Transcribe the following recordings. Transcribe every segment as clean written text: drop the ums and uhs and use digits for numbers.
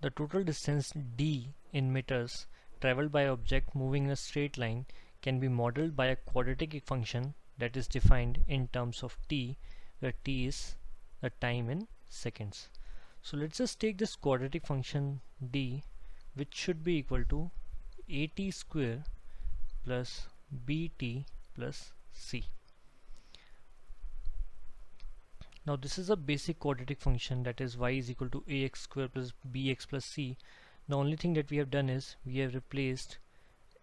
the total distance d in meters traveled by object moving in a straight line can be modeled by a quadratic function that is defined in terms of t, where t is the time in seconds. So let's just take this quadratic function d, which should be equal to at square plus bt plus c. Now this is a basic quadratic function, that is y is equal to ax square plus bx plus c. The only thing that we have done is we have replaced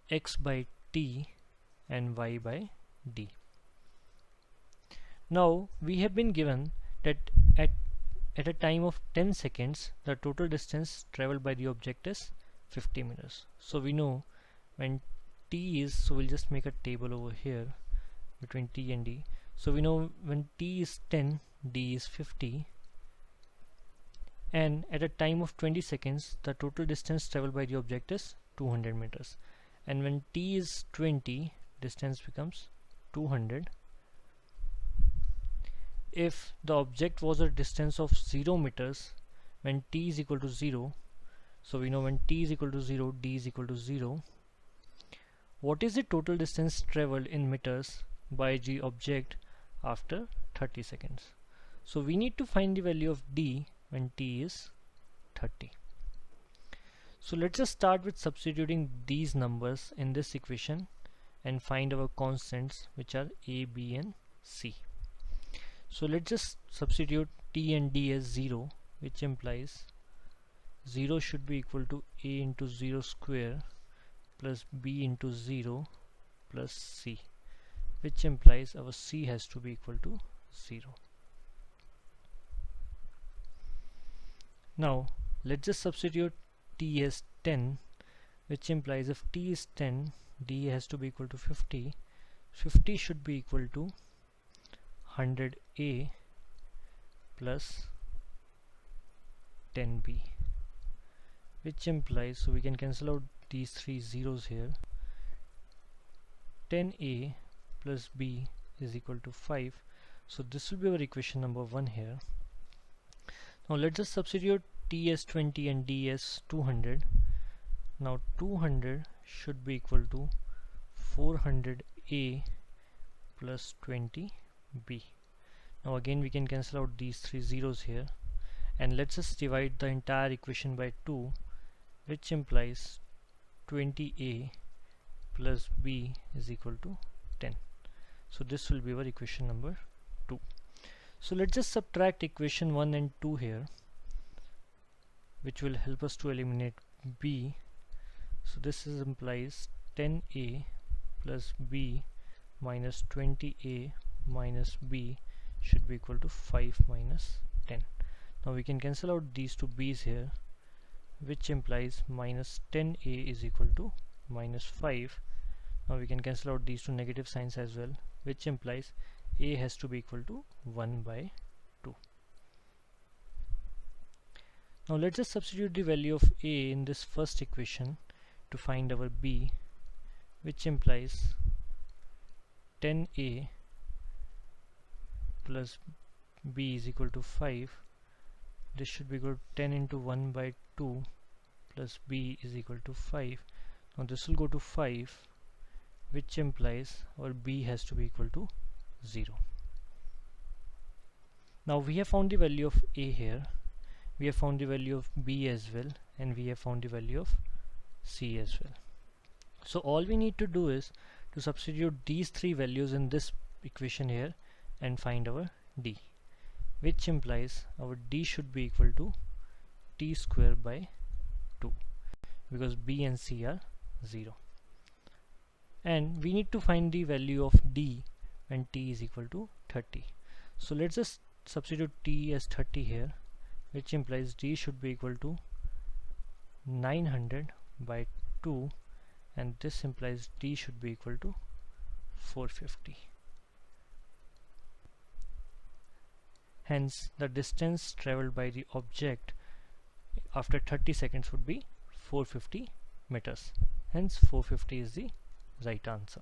x by t and y by d. Now we have been given that at a time of 10 seconds the total distance traveled by the object is 50 meters. So we know when t is, so we'll just make a table over here between t and d. So we know when t is 10, d is 50, and at a time of 20 seconds the total distance traveled by the object is 200 meters, and when t is 20, distance becomes 200. If the object was a distance of 0 meters when t is equal to 0, so we know when t is equal to 0, d is equal to 0. What is the total distance traveled in meters by the object after 30 seconds? So we need to find the value of d when t is 30. So let's just start with substituting these numbers in this equation and find our constants, which are a, b and c. So let's just substitute t and d as 0, which implies 0 should be equal to a into 0 square plus b into 0 plus c, which implies our c has to be equal to 0. Now let's just substitute t as 10, which implies if t is 10, d has to be equal to 50. 50 should be equal to 100a plus 10b, which implies, so we can cancel out these three zeros here, 10a plus b is equal to 5. So this will be our equation number 1 here. Now let's just substitute t as 20 and d as 200. Now 200 should be equal to 400a plus 20b. Now again we can cancel out these three zeros here, and let's just divide the entire equation by 2, which implies 20a plus b is equal to 10. So this will be our equation number 2. So let's just subtract equation 1 and 2 here, which will help us to eliminate b. So this implies 10a plus b minus 20a minus b should be equal to 5 minus 10. Now we can cancel out these two b's here, which implies minus 10a is equal to minus 5. Now we can cancel out these two negative signs as well, which implies a has to be equal to 1 by 2. Now let's just substitute the value of a in this first equation to find our b, which implies 10a plus b is equal to 5. This should be equal to 10 into 1 by 2 plus b is equal to 5. Now this will go to 5, which implies our b has to be equal to 0. Now we have found the value of a here, we have found the value of b as well, and we have found the value of c as well. So all we need to do is to substitute these three values in this equation here and find our d, which implies our d should be equal to t square by 2, because b and c are 0. And we need to find the value of d when t is equal to 30. So let's just substitute t as 30 here, which implies d should be equal to 900 by 2, and this implies d should be equal to 450. Hence the distance traveled by the object after 30 seconds would be 450 meters. Hence 450 is the right answer.